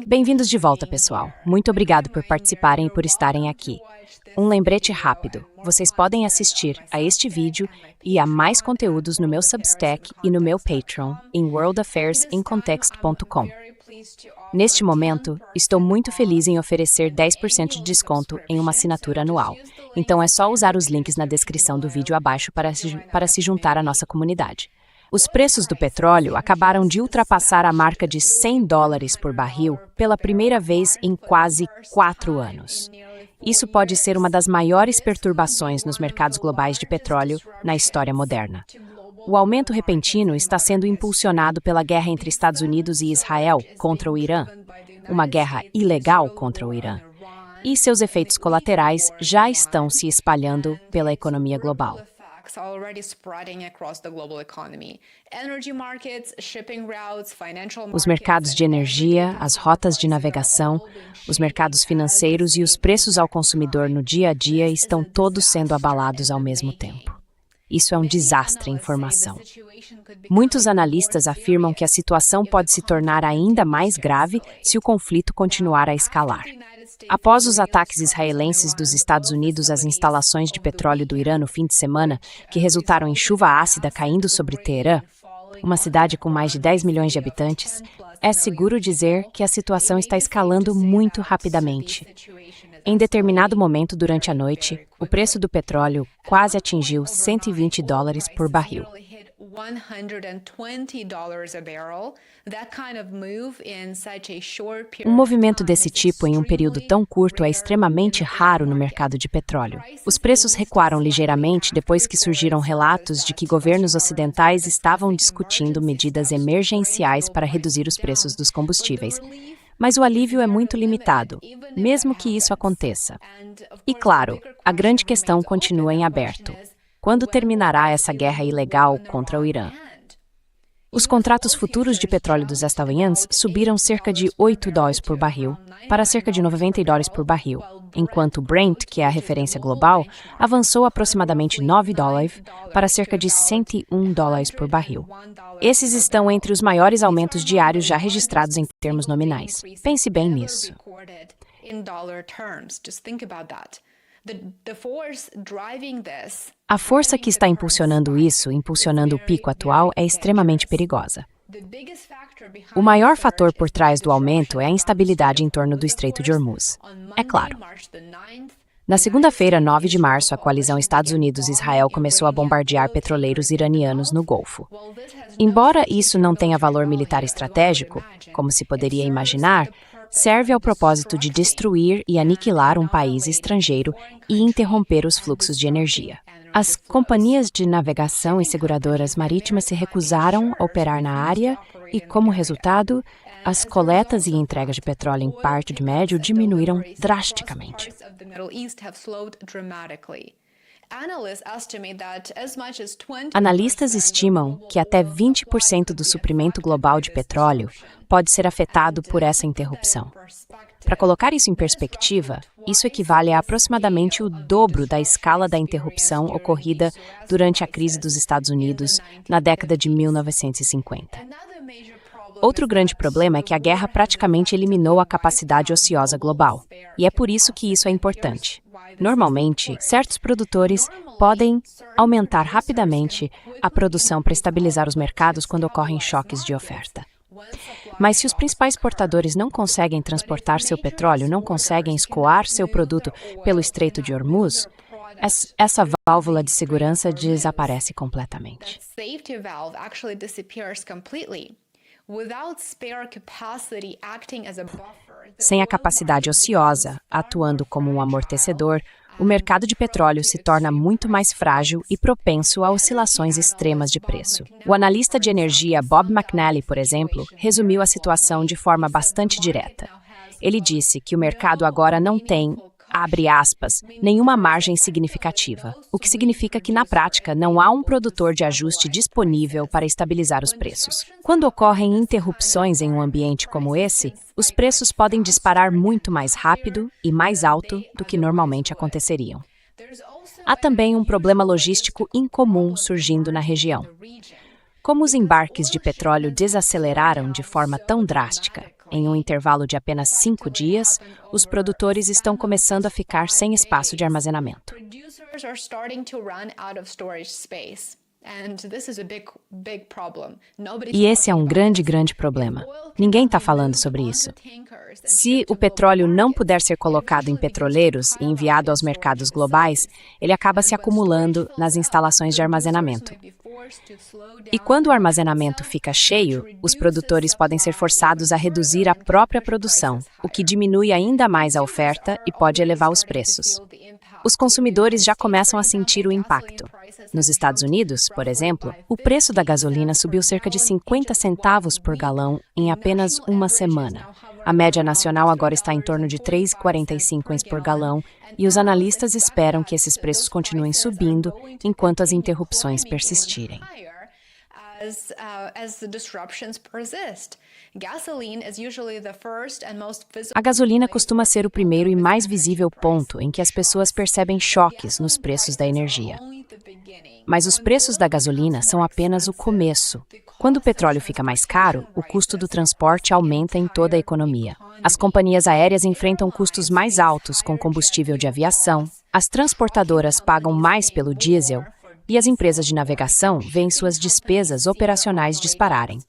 Bem-vindos de volta, pessoal. Muito obrigado por participarem e por estarem aqui. Um lembrete rápido: vocês podem assistir a este vídeo e a mais conteúdos no meu Substack e no meu Patreon em worldaffairsIncontext.com. Neste momento, estou muito feliz em oferecer 10% de desconto em uma assinatura anual. Então é só usar os links na descrição do vídeo abaixo para se juntar à nossa comunidade. Os preços do petróleo acabaram de ultrapassar a marca de $100 por barril pela primeira vez em quase 4 anos. Isso pode ser uma das maiores perturbações nos mercados globais de petróleo na história moderna. O aumento repentino está sendo impulsionado pela guerra entre Estados Unidos e Israel contra o Irã, uma guerra ilegal contra o Irã, e seus efeitos colaterais já estão se espalhando pela economia global. Os mercados de energia, as rotas de navegação, os mercados financeiros e os preços ao consumidor no dia a dia estão todos sendo abalados ao mesmo tempo. Isso é um desastre em formação. Muitos analistas afirmam que a situação pode se tornar ainda mais grave se o conflito continuar a escalar. Após os ataques israelenses dos Estados Unidos às instalações de petróleo do Irã no fim de semana, que resultaram em chuva ácida caindo sobre Teherã, uma cidade com mais de 10 milhões de habitantes, é seguro dizer que a situação está escalando muito rapidamente. Em determinado momento durante a noite, o preço do petróleo quase atingiu $120 por barril. Um movimento desse tipo em um período tão curto é extremamente raro no mercado de petróleo. Os preços recuaram ligeiramente depois que surgiram relatos de que governos ocidentais estavam discutindo medidas emergenciais para reduzir os preços dos combustíveis. Mas o alívio é muito limitado, mesmo que isso aconteça. E claro, a grande questão continua em aberto. Quando terminará essa guerra ilegal contra o Irã? Os contratos futuros de petróleo dos Estados Unidos subiram cerca de $8 por barril para cerca de $90 por barril, enquanto o Brent, que é a referência global, avançou aproximadamente $9 para cerca de $101 por barril. Esses estão entre os maiores aumentos diários já registrados em termos nominais. Pense bem nisso. A força que está impulsionando o pico atual, é extremamente perigosa. O maior fator por trás do aumento é a instabilidade em torno do Estreito de Hormuz. É claro. Na segunda-feira, 9 de março, a coalizão Estados Unidos-Israel começou a bombardear petroleiros iranianos no Golfo. Embora isso não tenha valor militar estratégico, como se poderia imaginar, serve ao propósito de destruir e aniquilar um país estrangeiro e interromper os fluxos de energia. As companhias de navegação e seguradoras marítimas se recusaram a operar na área e, como resultado, as coletas e entregas de petróleo em Oriente Médio diminuíram drasticamente. Analistas estimam que até 20% do suprimento global de petróleo pode ser afetado por essa interrupção. Para colocar isso em perspectiva, isso equivale a aproximadamente o dobro da escala da interrupção ocorrida durante a crise dos Estados Unidos na década de 1950. Outro grande problema é que a guerra praticamente eliminou a capacidade ociosa global, e é por isso que isso é importante. Normalmente, certos produtores podem aumentar rapidamente a produção para estabilizar os mercados quando ocorrem choques de oferta. Mas se os principais exportadores não conseguem transportar seu petróleo, não conseguem escoar seu produto pelo Estreito de Hormuz, essa válvula de segurança desaparece completamente. Sem a capacidade ociosa, atuando como um amortecedor, o mercado de petróleo se torna muito mais frágil e propenso a oscilações extremas de preço. O analista de energia Bob McNally, por exemplo, resumiu a situação de forma bastante direta. Ele disse que o mercado agora não tem, abre aspas, nenhuma margem significativa, o que significa que, na prática, não há um produtor de ajuste disponível para estabilizar os preços. Quando ocorrem interrupções em um ambiente como esse, os preços podem disparar muito mais rápido e mais alto do que normalmente aconteceriam. Há também um problema logístico incomum surgindo na região. Como os embarques de petróleo desaceleraram de forma tão drástica, em um intervalo de apenas 5 dias, os produtores estão começando a ficar sem espaço de armazenamento. E esse é um grande problema. Ninguém está falando sobre isso. Se o petróleo não puder ser colocado em petroleiros e enviado aos mercados globais, ele acaba se acumulando nas instalações de armazenamento. E quando o armazenamento fica cheio, os produtores podem ser forçados a reduzir a própria produção, o que diminui ainda mais a oferta e pode elevar os preços. Os consumidores já começam a sentir o impacto. Nos Estados Unidos, por exemplo, o preço da gasolina subiu cerca de 50 centavos por galão em apenas uma semana. A média nacional agora está em torno de 3,45 por galão e os analistas esperam que esses preços continuem subindo enquanto as interrupções persistirem. A gasolina costuma ser o primeiro e mais visível ponto em que as pessoas percebem choques nos preços da energia. Mas os preços da gasolina são apenas o começo. Quando o petróleo fica mais caro, o custo do transporte aumenta em toda a economia. As companhias aéreas enfrentam custos mais altos com combustível de aviação, as transportadoras pagam mais pelo diesel e as empresas de navegação veem suas despesas operacionais dispararem.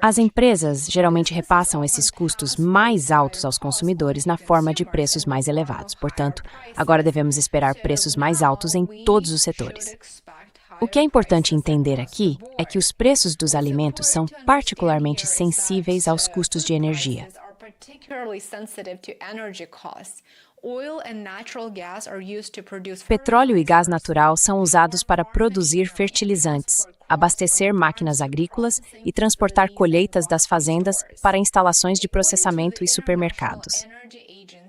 As empresas geralmente repassam esses custos mais altos aos consumidores na forma de preços mais elevados. Portanto, agora devemos esperar preços mais altos em todos os setores. O que é importante entender aqui é que os preços dos alimentos são particularmente sensíveis aos custos de energia. Petróleo e gás natural são usados para produzir fertilizantes, abastecer máquinas agrícolas e transportar colheitas das fazendas para instalações de processamento e supermercados.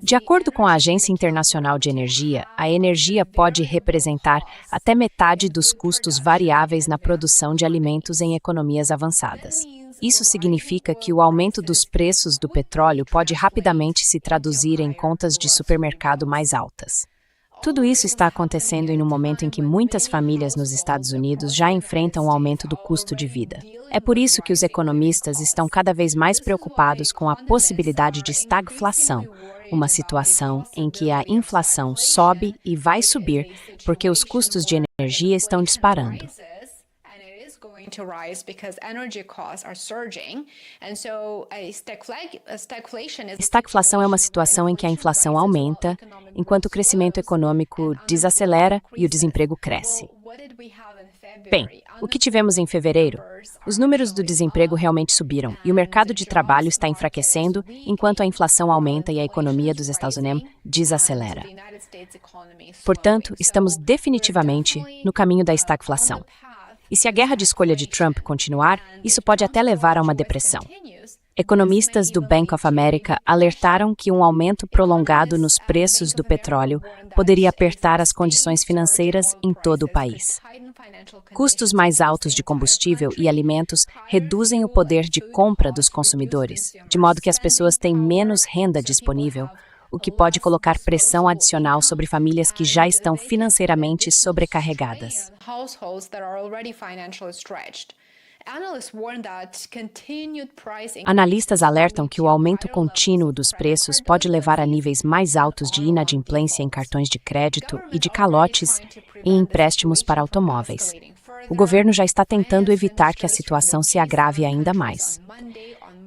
De acordo com a Agência Internacional de Energia, a energia pode representar até metade dos custos variáveis na produção de alimentos em economias avançadas. Isso significa que o aumento dos preços do petróleo pode rapidamente se traduzir em contas de supermercado mais altas. Tudo isso está acontecendo em um momento em que muitas famílias nos Estados Unidos já enfrentam o aumento do custo de vida. É por isso que os economistas estão cada vez mais preocupados com a possibilidade de estagflação, uma situação em que a inflação sobe e vai subir porque os custos de energia estão disparando. Estagflação é uma situação em que a inflação aumenta, enquanto o crescimento econômico desacelera e o desemprego cresce. Bem, o que tivemos em fevereiro? Os números do desemprego realmente subiram e o mercado de trabalho está enfraquecendo enquanto a inflação aumenta e a economia dos Estados Unidos desacelera. Portanto, estamos definitivamente no caminho da estagflação. E se a guerra de escolha de Trump continuar, isso pode até levar a uma depressão. Economistas do Bank of America alertaram que um aumento prolongado nos preços do petróleo poderia apertar as condições financeiras em todo o país. Custos mais altos de combustível e alimentos reduzem o poder de compra dos consumidores, de modo que as pessoas têm menos renda disponível, o que pode colocar pressão adicional sobre famílias que já estão financeiramente sobrecarregadas. Analistas alertam que o aumento contínuo dos preços pode levar a níveis mais altos de inadimplência em cartões de crédito e de calotes em empréstimos para automóveis. O governo já está tentando evitar que a situação se agrave ainda mais.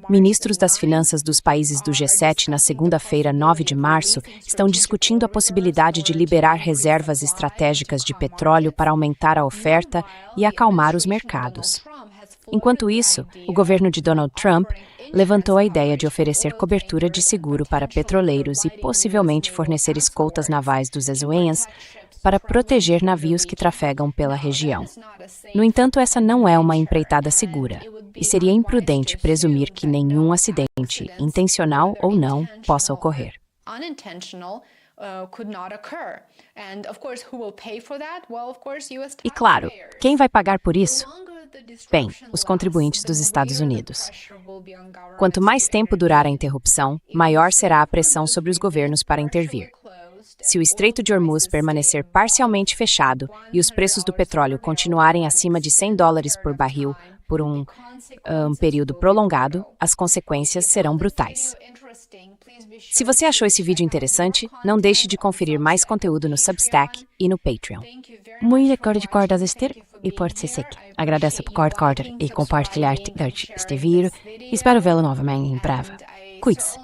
Ministros das finanças dos países do G7 na segunda-feira, 9 de março, estão discutindo a possibilidade de liberar reservas estratégicas de petróleo para aumentar a oferta e acalmar os mercados. Enquanto isso, o governo de Donald Trump levantou a ideia de oferecer cobertura de seguro para petroleiros e possivelmente fornecer escoltas navais dos Venezuelanos para proteger navios que trafegam pela região. No entanto, essa não é uma empreitada segura, e seria imprudente presumir que nenhum acidente, intencional ou não, possa ocorrer. E claro, quem vai pagar por isso? Bem, os contribuintes dos Estados Unidos. Quanto mais tempo durar a interrupção, maior será a pressão sobre os governos para intervir. Se o Estreito de Hormuz permanecer parcialmente fechado e os preços do petróleo continuarem acima de $100 por barril por um período prolongado, as consequências serão brutais. Se você achou esse vídeo interessante, não deixe de conferir mais conteúdo no Substack e no Patreon. Muito obrigado a assistir e por se seguir. Agradeço por curtir e compartilhar este vídeo e espero vê-lo novamente em breve. Cuide-se.